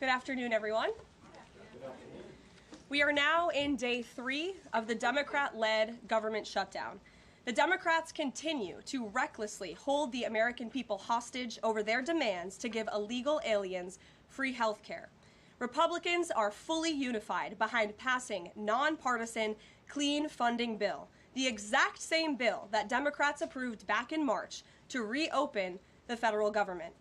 Good afternoon, everyone. We are now in day 3 of the Democrat-led government shutdown. The Democrats continue to recklessly hold the American people hostage over their demands to give illegal aliens free health care. Republicans are fully unified behind passing nonpartisan clean funding bill, the exact same bill that Democrats approved back in March to reopen the federal government.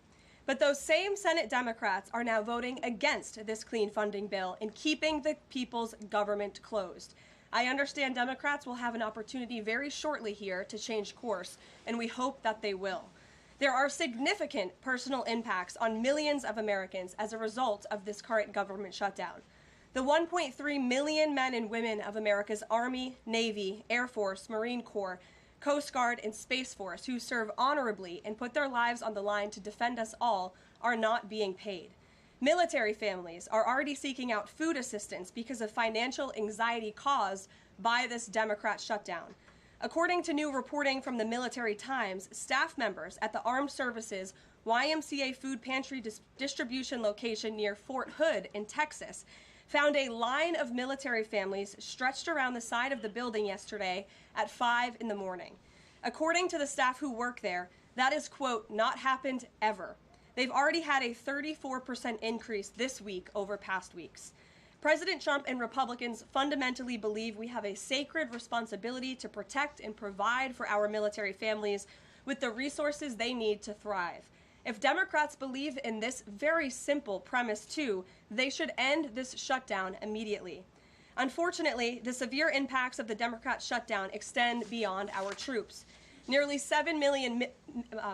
But those same Senate Democrats are now voting against this clean funding bill and keeping the people's government closed. I understand Democrats will have an opportunity very shortly here to change course, and we hope that they will. There are significant personal impacts on millions of Americans as a result of this current government shutdown. The 1.3 million men and women of America's Army, Navy, Air Force, Marine Corps, Coast Guard, and Space Force who serve honorably and put their lives on the line to defend us all are not being paid. Military families are already seeking out food assistance because of financial anxiety caused by this Democrat shutdown. According to new reporting from the Military Times, staff members at the Armed Services YMCA food pantry distribution location near Fort Hood in Texas found a line of military families stretched around the side of the building yesterday at 5 in the morning. According to the staff who work there, that is, quote, not happened ever. They've already had a 34% increase this week over past weeks. President Trump and Republicans fundamentally believe we have a sacred responsibility to protect and provide for our military families with the resources they need to thrive. If Democrats believe in this very simple premise too, they should end this shutdown immediately. Unfortunately, the severe impacts of the Democrat shutdown extend beyond our troops. Nearly 7 million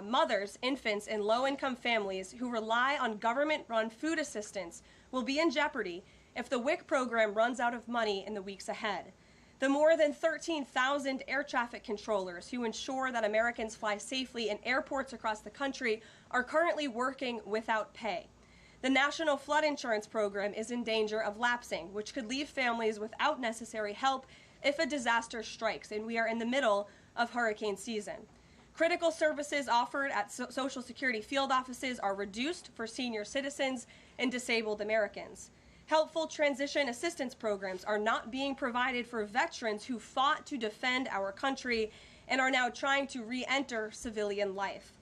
mothers, infants, and low-income families who rely on government-run food assistance will be in jeopardy if the WIC program runs out of money in the weeks ahead. The more than 13,000 air traffic controllers who ensure that Americans fly safely in airports across the country are currently working without pay. The National Flood Insurance Program is in danger of lapsing, which could leave families without necessary help if a disaster strikes, and we are in the middle of hurricane season. Critical services offered at Social Security field offices are reduced for senior citizens and disabled Americans. Helpful transition assistance programs are not being provided for veterans who fought to defend our country and are now trying to re-enter civilian life.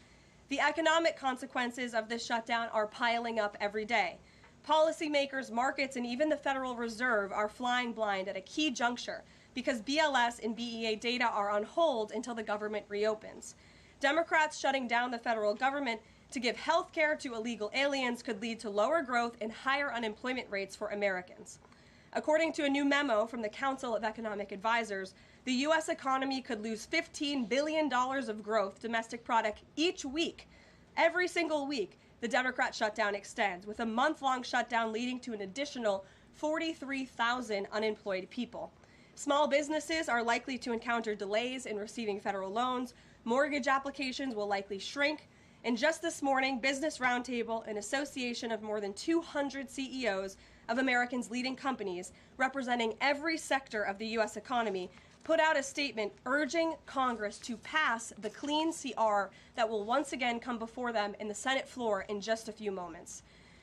The economic consequences of this shutdown are piling up every day. Policymakers, markets, and even the Federal Reserve are flying blind at a key juncture because BLS and BEA data are on hold until the government reopens. Democrats shutting down the federal government to give health care to illegal aliens could lead to lower growth and higher unemployment rates for Americans. According to a new memo from the Council of Economic Advisors, the U.S. economy could lose $15 billion of growth domestic product each week. Every single week, the Democrat shutdown extends, with a month-long shutdown leading to an additional 43,000 unemployed people. Small businesses are likely to encounter delays in receiving federal loans. Mortgage applications will likely shrink. And just this morning, Business Roundtable, an association of more than 200 CEOs of Americans' leading companies representing every sector of the U.S. economy, put out a statement urging Congress to pass the clean CR that will once again come before them in the Senate floor in just a few moments.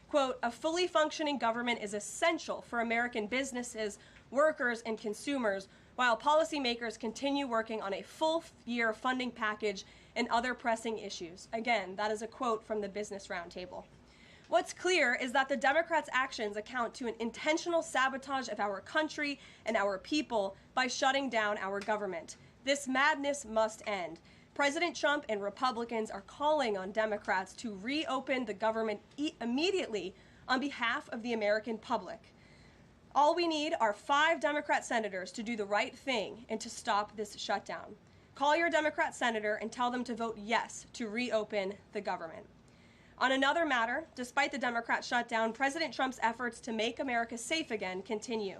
Quote, a fully functioning government is essential for American businesses, workers, and consumers, while policymakers continue working on a full-year funding package and other pressing issues. Again, that is a quote from the Business Roundtable. What's clear is that the Democrats' actions account to an intentional sabotage of our country and our people by shutting down our government. This madness must end. President Trump and Republicans are calling on Democrats to reopen the government immediately on behalf of the American public. All we need are 5 Democrat senators to do the right thing and to stop this shutdown. Call your Democrat senator and tell them to vote yes to reopen the government. On another matter, despite the Democrat shutdown, President Trump's efforts to make America safe again continue.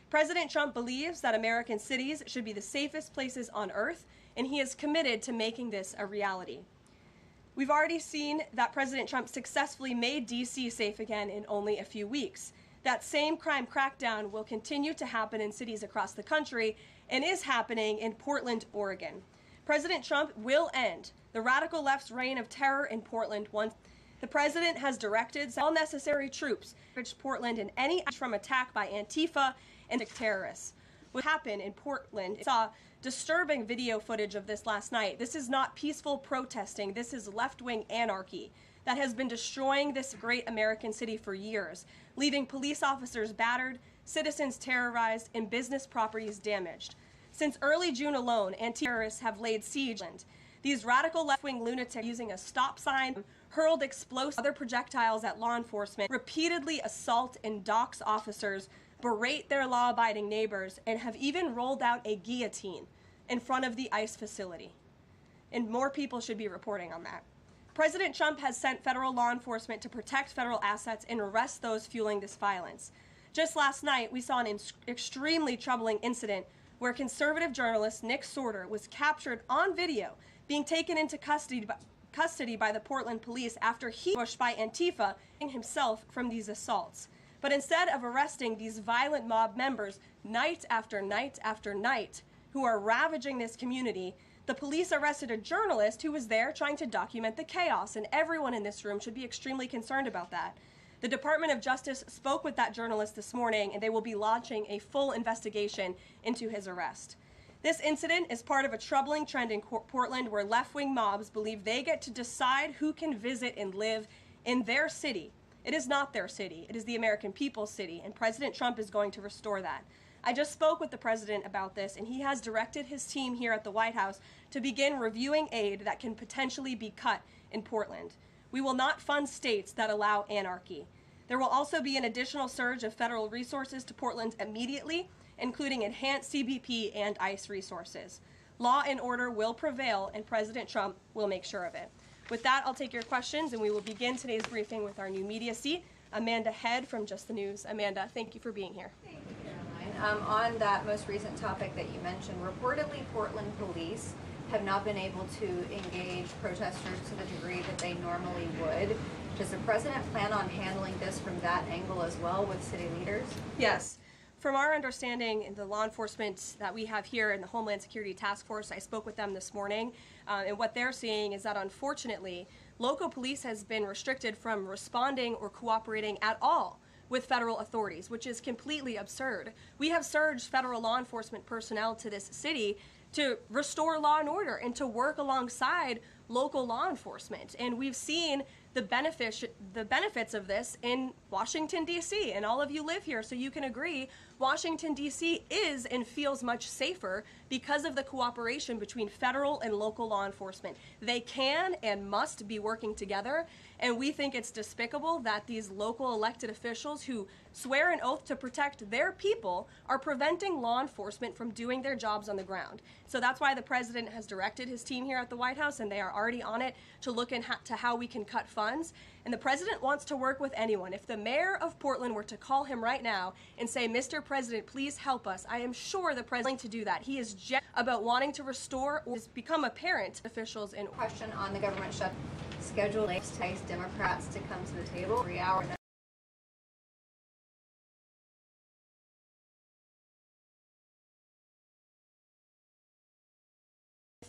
President Trump believes that American cities should be the safest places on earth, and he is committed to making this a reality. We've already seen that President Trump successfully made D.C. safe again in only a few weeks. That same crime crackdown will continue to happen in cities across the country and is happening in Portland, Oregon. President Trump will end the radical left's reign of terror in Portland once. The president has directed all necessary troops to reach Portland in any from attack by Antifa and terrorists. What happened in Portland, I saw disturbing video footage of this last night. This is not peaceful protesting. This is left-wing anarchy that has been destroying this great American city for years, leaving police officers battered, citizens terrorized, and business properties damaged. Since early June alone, anti-terrorists have laid siege. These radical left-wing lunatics using a stop sign, hurled explosive other projectiles at law enforcement, repeatedly assault and dox officers, berate their law-abiding neighbors, and have even rolled out a guillotine in front of the ICE facility. And more people should be reporting on that. President Trump has sent federal law enforcement to protect federal assets and arrest those fueling this violence. Just last night, we saw an extremely troubling incident where conservative journalist Nick Sorter was captured on video being taken into custody by the Portland police after he was pushed by Antifa himself from these assaults. But instead of arresting these violent mob members night after night after night who are ravaging this community, the police arrested a journalist who was there trying to document the chaos, and everyone in this room should be extremely concerned about that. The Department of Justice spoke with that journalist this morning, and they will be launching a full investigation into his arrest. This incident is part of a troubling trend in Portland where left-wing mobs believe they get to decide who can visit and live in their city. It is not their city. It is the American people's city, and President Trump is going to restore that. I just spoke with the president about this, and he has directed his team here at the White House to begin reviewing aid that can potentially be cut in Portland. We will not fund states that allow anarchy. There will also be an additional surge of federal resources to Portland immediately, including enhanced CBP and ICE resources. Law and order will prevail, and President Trump will make sure of it. With that, I'll take your questions, and we will begin today's briefing with our new media seat, Amanda Head from Just the News. Amanda, thank you for being here. Thank you, Caroline. On that most recent topic that you mentioned, reportedly Portland police have not been able to engage protesters to the degree that they normally would. Does the president plan on handling this from that angle as well with city leaders? Yes. From our understanding, the law enforcement that we have here in the Homeland Security Task Force, I spoke with them this morning, and what they're seeing is that unfortunately, local police has been restricted from responding or cooperating at all with federal authorities, which is completely absurd. We have surged federal law enforcement personnel to this city to restore law and order and to work alongside local law enforcement. And we've seen the benefits of this in Washington, D.C., and all of you live here, so you can agree Washington, D.C. is and feels much safer because of the cooperation between federal and local law enforcement. They can and must be working together, and we think it's despicable that these local elected officials who swear an oath to protect their people are preventing law enforcement from doing their jobs on the ground. So that's why the president has directed his team here at the White House, and they are already on it to look into how we can cut funds. And the president wants to work with anyone. If the mayor of Portland were to call him right now and say, Mr. President, please help us, I am sure the president to do that. He is just about wanting to restore or become a parent officials in. Question on the government shutdown. Schedule entice Democrats to come to the table 3 hours.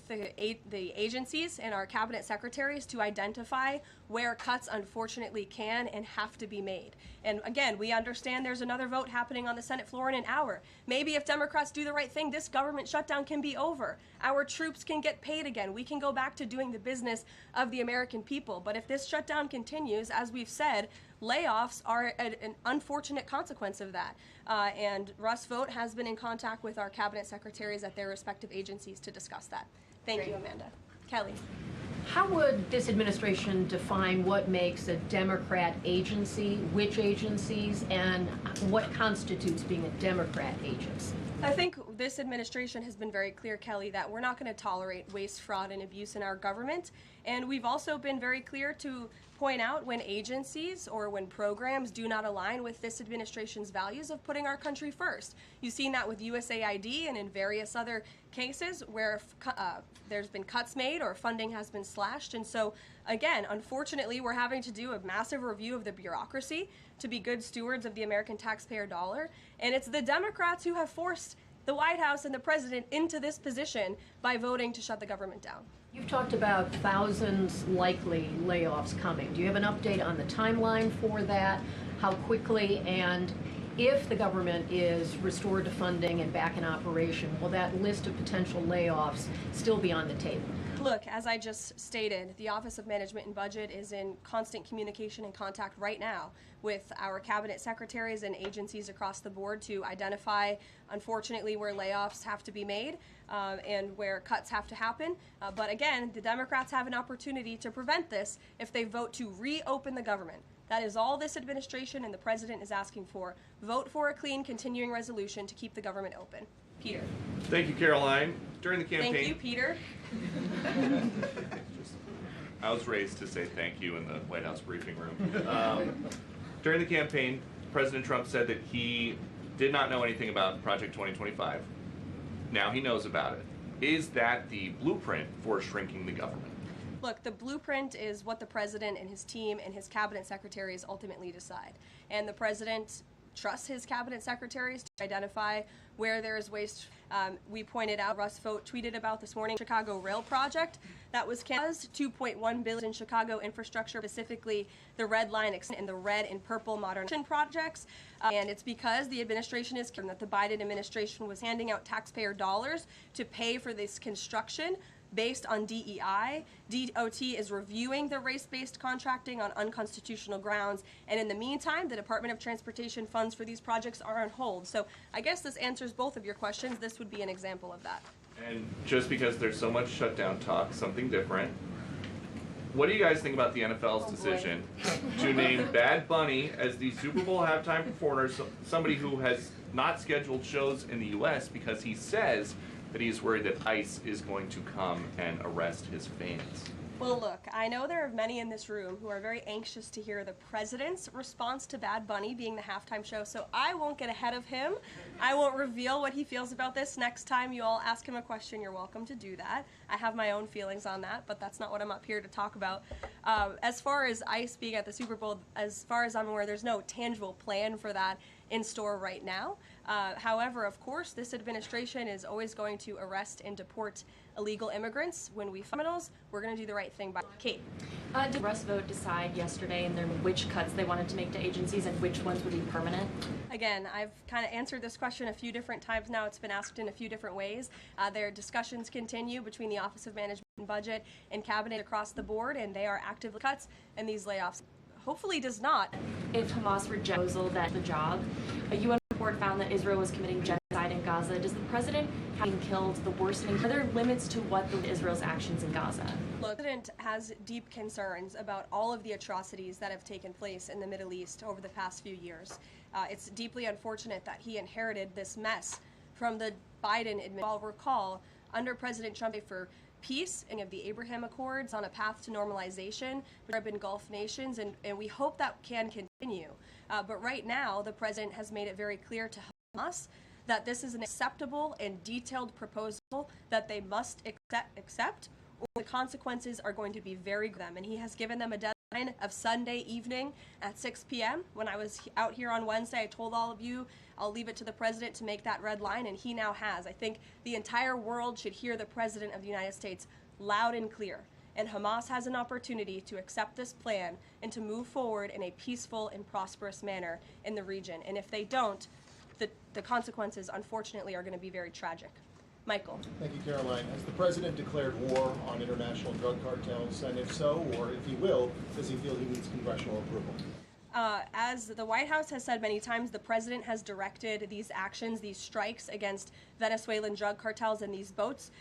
The agencies and our cabinet secretaries to identify where cuts unfortunately can and have to be made. And again, we understand there's another vote happening on the Senate floor in an hour. Maybe if Democrats do the right thing, this government shutdown can be over. Our troops can get paid again. We can go back to doing the business of the American people. But if this shutdown continues, as we've said, layoffs are an unfortunate consequence of that. And Russ Vought has been in contact with our cabinet secretaries at their respective agencies to discuss that. Thank you, Amanda. Kelly. How would this administration define what makes a Democrat agency, which agencies, and what constitutes being a Democrat agency? I think this administration has been very clear, Kelly, that we're not going to tolerate waste, fraud, and abuse in our government. And we've also been very clear to point out when agencies or when programs do not align with this administration's values of putting our country first. You've seen that with USAID and in various other cases where there's been cuts made or funding has been slashed. And so, again, unfortunately, we're having to do a massive review of the bureaucracy to be good stewards of the American taxpayer dollar. And it's the Democrats who have forced the White House and the president into this position by voting to shut the government down. You've talked about thousands likely layoffs coming. Do you have an update on the timeline for that? How quickly, and if the government is restored to funding and back in operation, will that list of potential layoffs still be on the table? Look, as I just stated, the Office of Management and Budget is in constant communication and contact right now with our cabinet secretaries and agencies across the board to identify, unfortunately, where layoffs have to be made and where cuts have to happen. But again, the Democrats have an opportunity to prevent this if they vote to reopen the government. That is all this administration and the president is asking for. Vote for a clean, continuing resolution to keep the government open. Peter. Thank you, Caroline. During the campaign, Thank you, Peter. I was raised to say thank you in the White House briefing room. During the campaign, President Trump said that he did not know anything about Project 2025. Now he knows about it. Is that the blueprint for shrinking the government? Look, the blueprint is what the president and his team and his cabinet secretaries ultimately decide. And the president trusts his cabinet secretaries to identify where there is waste. We pointed out, Russ Vought tweeted about this morning, Chicago Rail Project that was canceled, $2.1 billion in Chicago infrastructure, specifically the Red Line and the red and purple modernization projects. And it's because the administration is concerned that the Biden administration was handing out taxpayer dollars to pay for this construction based on DEI. DOT is reviewing the race-based contracting on unconstitutional grounds, and in the meantime, the Department of Transportation funds for these projects are on hold. So I guess this answers both of your questions. This would be an example of that. And just because there's so much shutdown talk, something different. What do you guys think about the NFL's decision to name Bad Bunny as the Super Bowl halftime performer, somebody who has not scheduled shows in the U.S. because he says that he's worried that ICE is going to come and arrest his fans? Well, look, I know there are many in this room who are very anxious to hear the president's response to Bad Bunny being the halftime show, so I won't get ahead of him. I won't reveal what he feels about this. Next time you all ask him a question, you're welcome to do that. I have my own feelings on that, but that's not what I'm up here to talk about. As far as ICE being at the Super Bowl, as far as I'm aware, there's no tangible plan for that in store right now. However, of course, this administration is always going to arrest and deport illegal immigrants. When we find criminals, we're going to do the right thing by Kate. Did Russ Vought decide yesterday in which cuts they wanted to make to agencies and which ones would be permanent? Again, I've kind of answered this question a few different times now. It's been asked in a few different ways. Their discussions continue between the Office of Management and Budget and Cabinet across the board, and they are actively cuts, and these layoffs hopefully does not. If Hamas rejects the job, a UN report found that Israel was committing genocide in Gaza. Does the president having killed the worsening? Are there limits to what Israel's actions in Gaza? Look, the president has deep concerns about all of the atrocities that have taken place in the Middle East over the past few years. It's deeply unfortunate that he inherited this mess from the Biden administration. I'll recall, under President Trump, for peace and of the Abraham Accords on a path to normalization with Arab and Gulf nations, and we hope that can continue. But right now, the president has made it very clear to Hamas that this is an acceptable and detailed proposal that they must accept, or the consequences are going to be very grim. And he has given them a deadline of Sunday evening at 6 p.m. When I was out here on Wednesday, I told all of you I'll leave it to the president to make that red line, and he now has. I think the entire world should hear the president of the United States loud and clear. And Hamas has an opportunity to accept this plan and to move forward in a peaceful and prosperous manner in the region. And if they don't, the consequences, unfortunately, are going to be very tragic. Michael. Thank you, Caroline. Has the president declared war on international drug cartels? And if so, or if he will, does he feel he needs congressional approval? As the White House has said many times, the president has directed these actions, these strikes against Venezuelan drug cartels and these boats,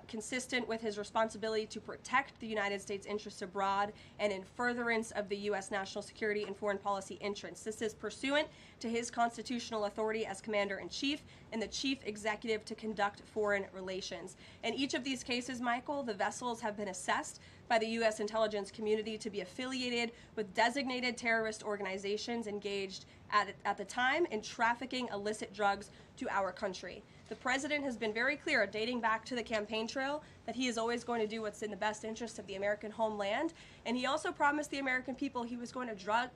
consistent with his responsibility to protect the United States interests abroad and in furtherance of the U.S. national security and foreign policy interests. This is pursuant to his constitutional authority as commander-in-chief and the chief executive to conduct foreign relations. In each of these cases, Michael, the vessels have been assessed by the U.S. intelligence community to be affiliated with designated terrorist organizations engaged at the time in trafficking illicit drugs to our country. The president has been very clear, dating back to the campaign trail, that he is always going to do what's in the best interest of the American homeland. And he also promised the American people he was going to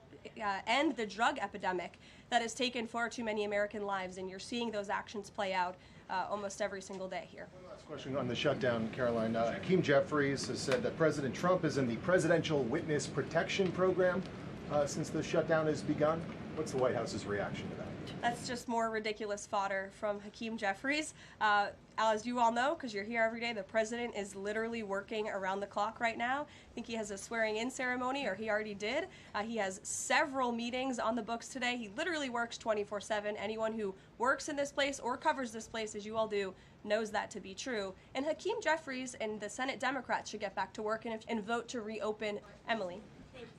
end the drug epidemic that has taken far too many American lives. And you're seeing those actions play out almost every single day here. Last question on the shutdown, Caroline. Hakeem Jeffries has said that President Trump is in the Presidential Witness Protection Program since the shutdown has begun. What's the White House's reaction to that? That's just more ridiculous fodder from Hakeem Jeffries. As you all know, because you're here every day, the president is literally working around the clock right now. I think he has a swearing-in ceremony, or he already did. He has several meetings on the books today. He literally works 24/7. Anyone who works in this place or covers this place, as you all do, knows that to be true. And Hakeem Jeffries and the Senate Democrats should get back to work and vote to reopen. Emily.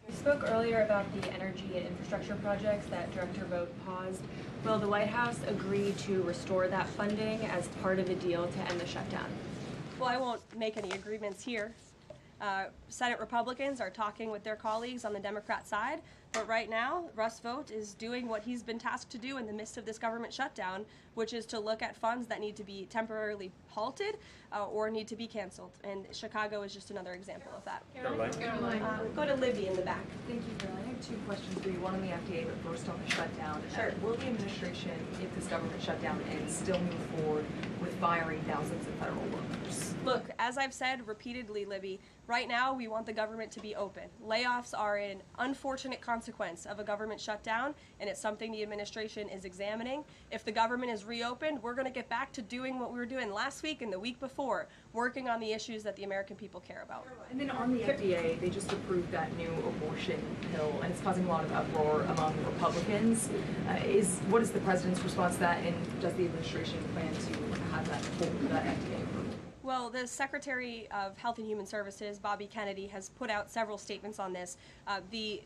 You spoke earlier about the energy and infrastructure projects that Director Vought paused. Will the White House agree to restore that funding as part of a deal to end the shutdown? Well, I won't make any agreements here. Senate Republicans are talking with their colleagues on the Democrat side, but right now, Russ Vought is doing what he's been tasked to do in the midst of this government shutdown, which is to look at funds that need to be temporarily halted or need to be canceled. And Chicago is just another example of that. Caroline. Go to Libby in the back. Thank you, Caroline. I have two questions for you. One on the FDA, but first on the shutdown. Sure. Will the administration, if this government shutdown ends, still move forward with firing thousands of federal workers? Look, as I've said repeatedly, Libby, right now we want the government to be open. Layoffs are an unfortunate consequence of a government shutdown, and it's something the administration is examining. If the government is reopened, we're going to get back to doing what we were doing last week and the week before, working on the issues that the American people care about. And then on the FDA, they just approved that new abortion pill, and it's causing a lot of uproar among Republicans. What is the president's response to that, and does the administration plan to have that FDA approval? Well, the Secretary of Health and Human Services, Bobby Kennedy, has put out several statements on this. The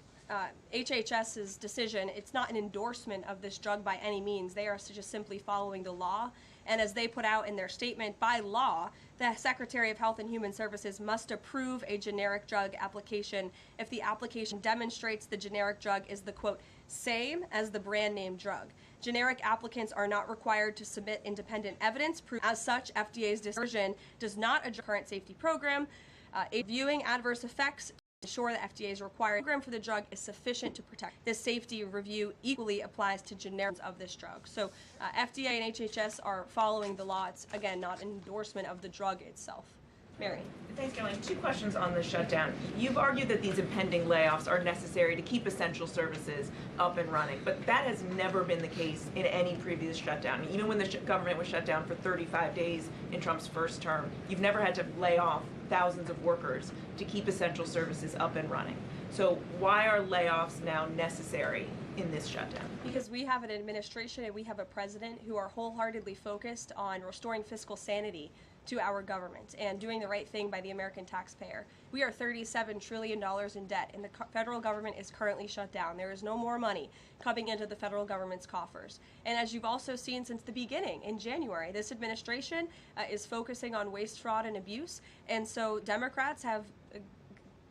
HHS's decision, it's not an endorsement of this drug by any means. They are just simply following the law. And as they put out in their statement, by law, the Secretary of Health and Human Services must approve a generic drug application if the application demonstrates the generic drug is the, quote, same as the brand name drug. Generic applicants are not required to submit independent evidence. As such, FDA's decision does not address current safety program. Reviewing adverse effects to ensure that FDA's required program for the drug is sufficient to protect. This safety review equally applies to generics of this drug. So FDA and HHS are following the law. It's, again, not an endorsement of the drug itself. Mary. Thanks, Caroline. Two questions on the shutdown. You've argued that these impending layoffs are necessary to keep essential services up and running, but that has never been the case in any previous shutdown. Even when the government was shut down for 35 days in Trump's first term, you've never had to lay off thousands of workers to keep essential services up and running. So why are layoffs now necessary in this shutdown? Because we have an administration and we have a president who are wholeheartedly focused on restoring fiscal sanity to our government and doing the right thing by the American taxpayer. We are $37 trillion in debt, and the federal government is currently shut down. There is no more money coming into the federal government's coffers. And as you've also seen since the beginning, in January, this administration is focusing on waste, fraud, and abuse. And so Democrats have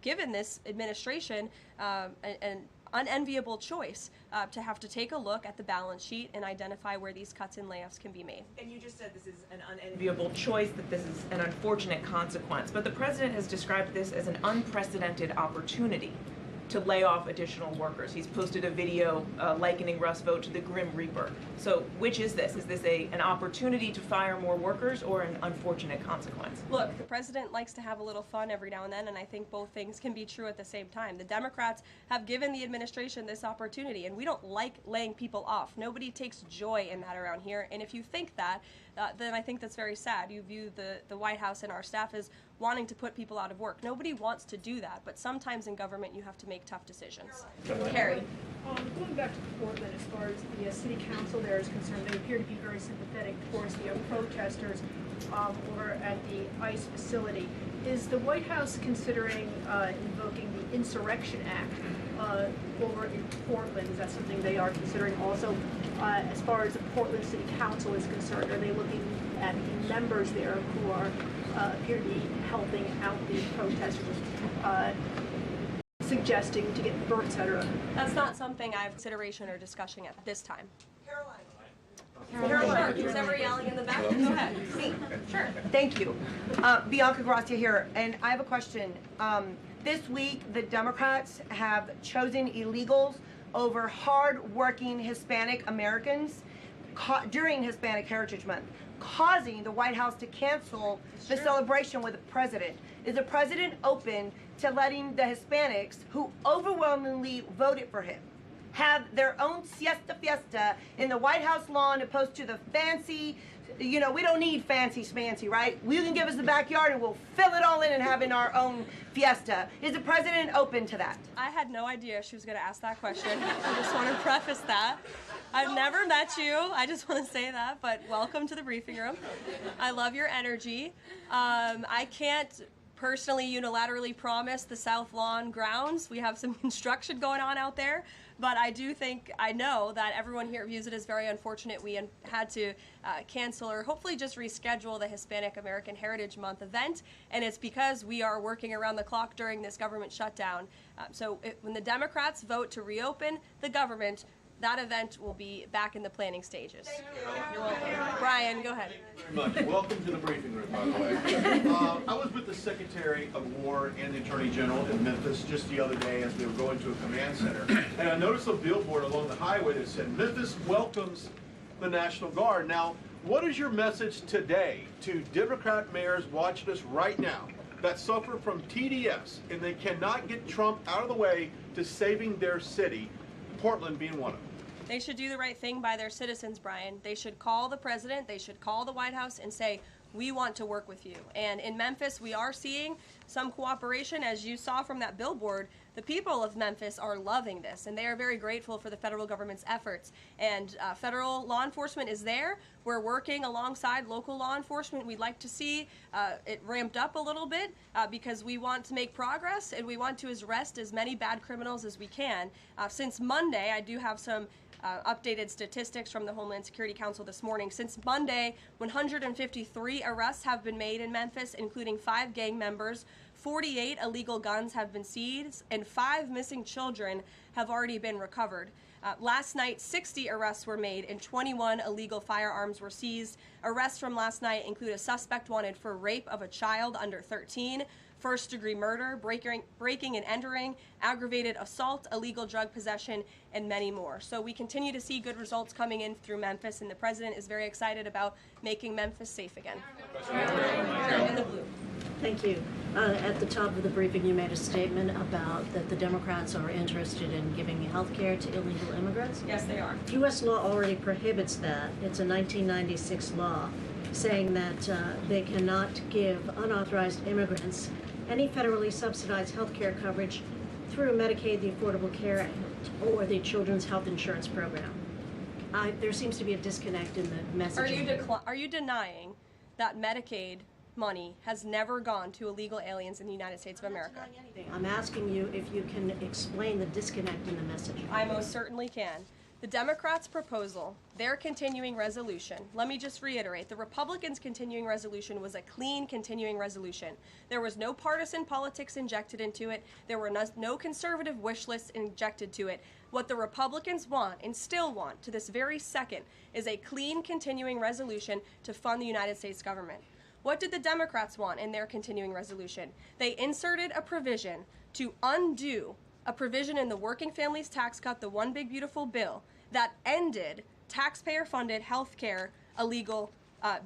given this administration an unenviable choice to have to take a look at the balance sheet and identify where these cuts and layoffs can be made. And you just said this is an unenviable choice, that this is an unfortunate consequence, but the president has described this as an unprecedented opportunity to lay off additional workers. He's posted a video likening Russ Vought to the Grim Reaper. So which is this? Is this an opportunity to fire more workers or an unfortunate consequence? Look, the president likes to have a little fun every now and then, and I think both things can be true at the same time. The Democrats have given the administration this opportunity, and we don't like laying people off. Nobody takes joy in that around here, and if you think that, then I think that's very sad. You view the White House and our staff as wanting to put people out of work. Nobody wants to do that, but sometimes in government you have to make tough decisions. Carrie. Going back to Portland, as far as the city council there is concerned, they appear to be very sympathetic towards the protesters over at the ICE facility. Is the White House considering invoking the Insurrection Act over in Portland? Is that something they are considering also? As far as the Portland City Council is concerned, are they looking at the members there who are appear to be helping out the protesters, suggesting to get votes, etc.? That's not something I have consideration or discussion at this time. Caroline. Who's ever yelling in the back? Go ahead. Me. Sure. Thank you. Bianca Gracia here, and I have a question. This week, the Democrats have chosen illegals over hard-working Hispanic Americans during Hispanic Heritage Month. causing the White House to cancel the celebration with the president. Is the president open to letting the Hispanics who overwhelmingly voted for him have their own siesta fiesta in the White House lawn opposed to the fancy, we don't need fancy schmancy, right? You can give us the backyard and we'll fill it all in and have in our own fiesta. Is the president open to that? I had no idea she was going to ask that question. I just want to preface that. I've never met you. I just want to say that, but welcome to the briefing room. I love your energy. I can't personally unilaterally promise the South Lawn grounds. We have some construction going on out there, but I know that everyone here views it as very unfortunate we had to cancel or hopefully just reschedule the Hispanic American Heritage Month event, and it's because we are working around the clock during this government shutdown. When the Democrats vote to reopen the government, that event will be back in the planning stages. You're welcome. Brian, go ahead. Very much. Welcome to the briefing room, by the way. I was with the Secretary of War and the Attorney General in Memphis just the other day as we were going to a command center, and I noticed a billboard along the highway that said, "Memphis welcomes the National Guard." Now, what is your message today to Democrat mayors watching us right now that suffer from TDS and they cannot get Trump out of the way to saving their city, Portland being one of them? They should do the right thing by their citizens, Brian. They should call the president, they should call the White House and say, we want to work with you. And in Memphis, we are seeing some cooperation. As you saw from that billboard, the people of Memphis are loving this, and they are very grateful for the federal government's efforts. And federal law enforcement is there. We're working alongside local law enforcement. We'd like to see it ramped up a little bit because we want to make progress, and we want to arrest as many bad criminals as we can. Since Monday, I do have some updated statistics from the Homeland Security Council this morning. Since Monday, 153 arrests have been made in Memphis, including 5 gang members. 48 illegal guns have been seized, and 5 missing children have already been recovered. Last night, 60 arrests were made and 21 illegal firearms were seized. Arrests from last night include a suspect wanted for rape of a child under 13, first-degree murder, breaking and entering, aggravated assault, illegal drug possession, and many more. So we continue to see good results coming in through Memphis, and the president is very excited about making Memphis safe again. In the blue. Thank you. At the top of the briefing, you made a statement about that the Democrats are interested in giving health care to illegal immigrants. Yes, they are. U.S. law already prohibits that. It's a 1996 law saying that they cannot give unauthorized immigrants any federally subsidized health care coverage through Medicaid, the Affordable Care Act, or the Children's Health Insurance Program. There seems to be a disconnect in the messaging. Are you denying that Medicaid money has never gone to illegal aliens in the United States of America? I'm asking you if you can explain the disconnect in the messaging. I most certainly can. The Democrats' proposal, their continuing resolution, let me just reiterate, the Republicans' continuing resolution was a clean continuing resolution. There was no partisan politics injected into it. There were no conservative wish lists injected to it. What the Republicans want, and still want to this very second, is a clean continuing resolution to fund the United States government. What did the Democrats want in their continuing resolution? They inserted a provision to undo a provision in the Working Families Tax Cut, the One Big Beautiful Bill, that ended taxpayer-funded health care illegal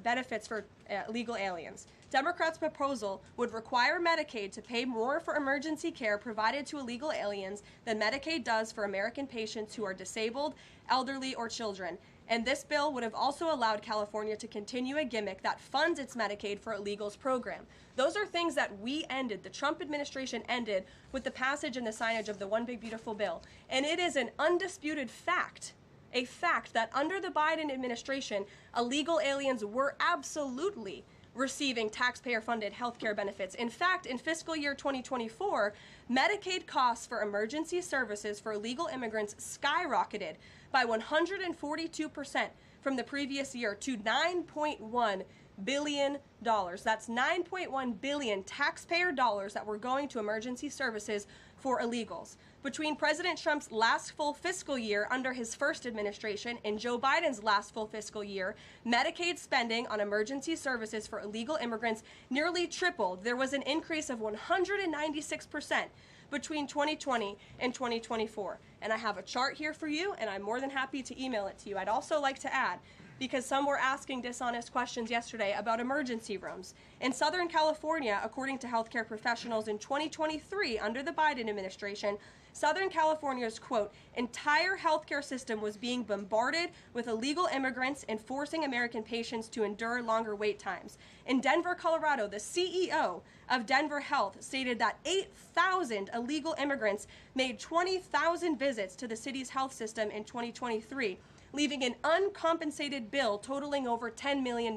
benefits for illegal aliens. Democrats' proposal would require Medicaid to pay more for emergency care provided to illegal aliens than Medicaid does for American patients who are disabled, elderly, or children. And this bill would have also allowed California to continue a gimmick that funds its Medicaid for Illegals program. Those are things that we ended, the Trump administration ended, with the passage and the signage of the One Big Beautiful Bill. And it is an undisputed fact, a fact that under the Biden administration, illegal aliens were absolutely receiving taxpayer-funded health care benefits. In fact, in fiscal year 2024, Medicaid costs for emergency services for illegal immigrants skyrocketed by 142% from the previous year to $9.1 billion. That's $9.1 billion taxpayer dollars that were going to emergency services for illegals. Between President Trump's last full fiscal year under his first administration and Joe Biden's last full fiscal year, Medicaid spending on emergency services for illegal immigrants nearly tripled. There was an increase of 196% between 2020 and 2024. And I have a chart here for you, and I'm more than happy to email it to you. I'd also like to add because some were asking dishonest questions yesterday about emergency rooms. In Southern California, according to healthcare professionals in 2023 under the Biden administration, Southern California's, quote, entire healthcare system was being bombarded with illegal immigrants and forcing American patients to endure longer wait times. In Denver, Colorado, the CEO of Denver Health stated that 8,000 illegal immigrants made 20,000 visits to the city's health system in 2023, leaving an uncompensated bill totaling over $10 million.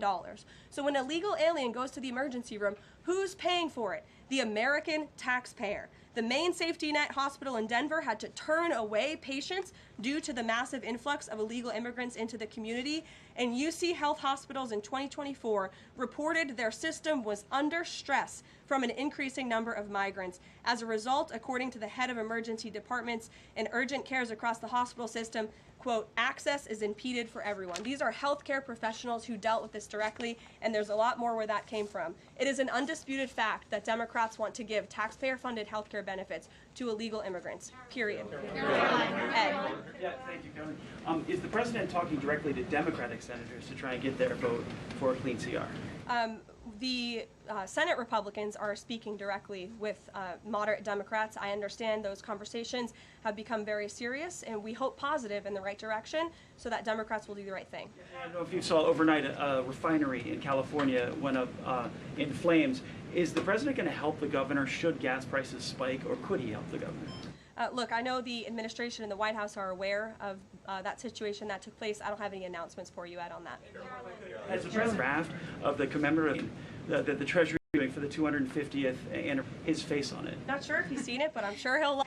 So when a illegal alien goes to the emergency room, who's paying for it? The American taxpayer. The main safety net hospital in Denver had to turn away patients due to the massive influx of illegal immigrants into the community, and UC Health Hospitals in 2024 reported their system was under stress from an increasing number of migrants. As a result, according to the head of emergency departments and urgent cares across the hospital system, quote, access is impeded for everyone. These are healthcare professionals who dealt with this directly, and there's a lot more where that came from. It is an undisputed fact that Democrats want to give taxpayer-funded healthcare benefits to illegal immigrants, period. Ed. Yeah, thank you, Governor. Is the president talking directly to Democratic senators to try and get their vote for a clean CR? The Senate Republicans are speaking directly with moderate Democrats. I understand those conversations have become very serious, and we hope positive in the right direction so that Democrats will do the right thing. I don't know if you saw overnight a refinery in California went up in flames. Is the president going to help the governor should gas prices spike, or could he help the governor? Look, I know the administration and the White House are aware of that situation that took place. I don't have any announcements for you, Ed, on that. As a draft of the commemorative that the Treasury is doing for the 250th and his face on it. Not sure if he's seen it, but I'm sure he'll.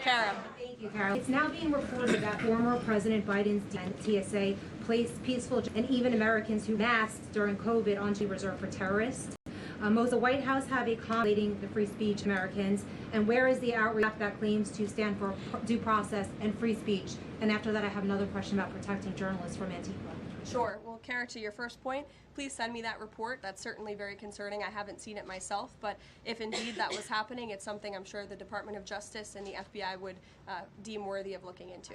Kara. Thank you, Carol. It's now being reported that former President Biden's TSA placed peaceful and even Americans who masked during COVID onto reserve for terrorists. Most the White House have accommodating the free speech Americans, and where is the outreach that claims to stand for due process and free speech? And after that, I have another question about protecting journalists from Antifa. Sure. Well, Kara, to your first point, please send me that report. That's certainly very concerning. I haven't seen it myself, but if indeed that was happening, it's something I'm sure the Department of Justice and the FBI would deem worthy of looking into.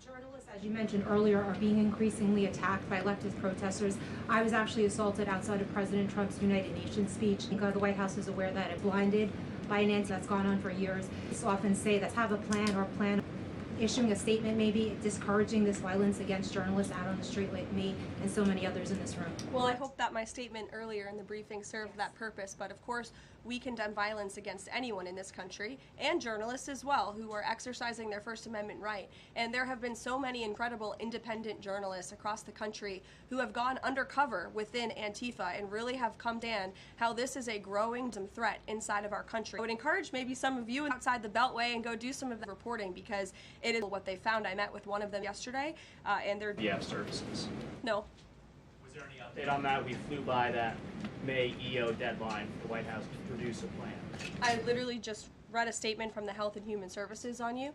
Journalists, as you mentioned earlier, are being increasingly attacked by leftist protesters. I was actually assaulted outside of President Trump's United Nations speech. The White House is aware that it blinded by an anti that's gone on for years. I often say that have a plan or plan issuing a statement maybe discouraging this violence against journalists out on the street like me and so many others in this room. Well, I hope that my statement earlier in the briefing served that purpose, but of course we condemn violence against anyone in this country, and journalists as well, who are exercising their First Amendment right. And there have been so many incredible independent journalists across the country who have gone undercover within Antifa and really have come down how this is a growing threat inside of our country. I would encourage maybe some of you outside the Beltway and go do some of the reporting, because it is what they found. I met with one of them yesterday, and they're services. No. Was there any update on that? We flew by that May EO deadline for the White House to produce a plan. I literally just read a statement from the Health and Human Services on you,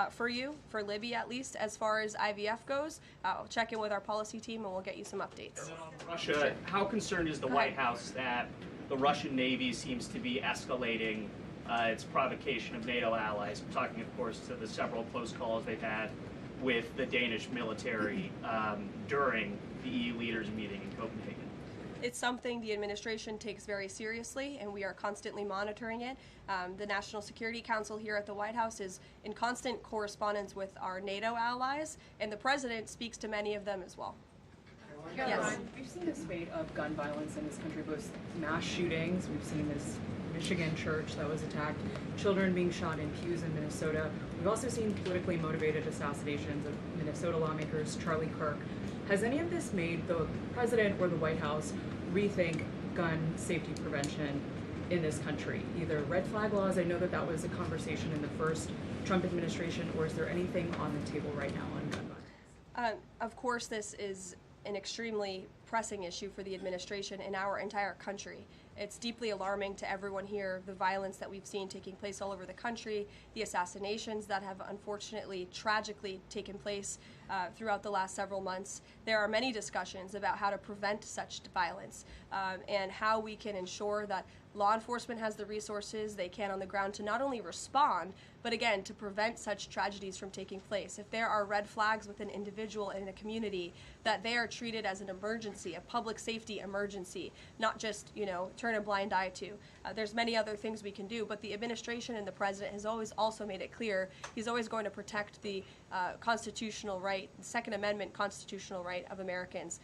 for Libby at least. As far as IVF goes, I'll check in with our policy team and we'll get you some updates. And then on Russia, how concerned is the White House that the Russian Navy seems to be escalating its provocation of NATO allies? I'm talking, of course, to the several close calls they've had with the Danish military during the EU leaders meeting in Copenhagen. It's something the administration takes very seriously, and we are constantly monitoring it. The National Security Council here at the White House is in constant correspondence with our NATO allies, and the president speaks to many of them as well. Yes. We've seen a spate of gun violence in this country, both mass shootings. We've seen this Michigan church that was attacked, children being shot in pews in Minnesota. We've also seen politically motivated assassinations of Minnesota lawmakers, Charlie Kirk. Has any of this made the president or the White House rethink gun safety prevention in this country? Either red flag laws, I know that that was a conversation in the first Trump administration, or is there anything on the table right now on gun violence? Of course, this is an extremely pressing issue for the administration in our entire country. It's deeply alarming to everyone here, the violence that we've seen taking place all over the country, the assassinations that have unfortunately, tragically taken place throughout the last several months. There are many discussions about how to prevent such violence and how we can ensure that law enforcement has the resources they can on the ground to not only respond, but again, to prevent such tragedies from taking place. If there are red flags with an individual in a community, that they are treated as an emergency, a public safety emergency, not just, turn a blind eye to. There's many other things we can do, but the administration and the president has always also made it clear he's always going to protect the constitutional right, the Second Amendment constitutional right of Americans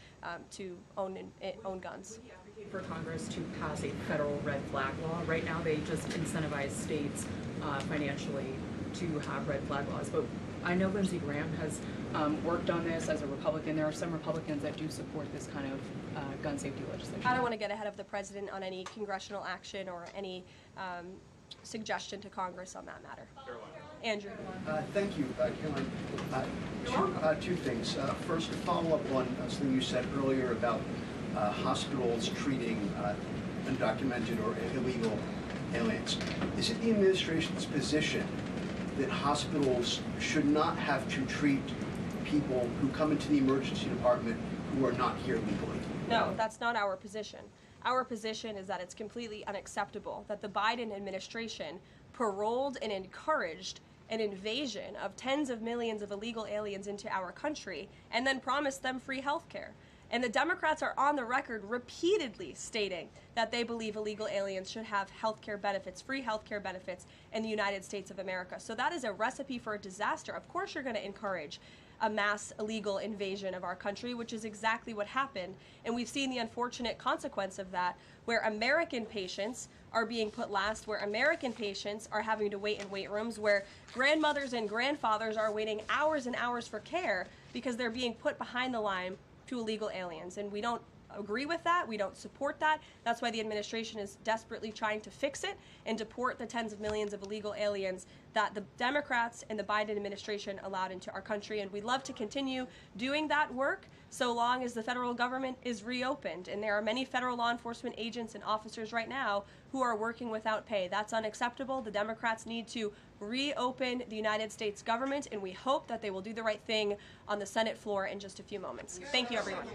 to own guns. Would you advocate for Congress to pass a federal red flag law? Right now, they just incentivize states financially to have red flag laws, but I know Lindsey Graham has worked on this as a Republican. There are some Republicans that do support this kind of gun safety legislation. I don't want to get ahead of the president on any congressional action or any suggestion to Congress on that matter. Andrew. Thank you, Caroline. Two things. First, to follow up on something you said earlier about hospitals treating undocumented or illegal aliens. Is it the administration's position that hospitals should not have to treat people who come into the emergency department who are not here legally? No, that's not our position. Our position is that it's completely unacceptable that the Biden administration paroled and encouraged an invasion of tens of millions of illegal aliens into our country and then promised them free health care. And the Democrats are on the record repeatedly stating that they believe illegal aliens should have health care benefits, free health care benefits in the United States of America. So that is a recipe for a disaster. Of course you're going to encourage a mass illegal invasion of our country, which is exactly what happened. And we've seen the unfortunate consequence of that, where American patients are being put last, where American patients are having to wait in wait rooms, where grandmothers and grandfathers are waiting hours and hours for care because they're being put behind the line to illegal aliens. And we don't agree with that. We don't support that. That's why the administration is desperately trying to fix it and deport the tens of millions of illegal aliens that the Democrats and the Biden administration allowed into our country. And we'd love to continue doing that work so long as the federal government is reopened. And there are many federal law enforcement agents and officers right now who are working without pay. That's unacceptable. The Democrats need to reopen the United States government, and we hope that they will do the right thing on the Senate floor in just a few moments. Thank you, everyone.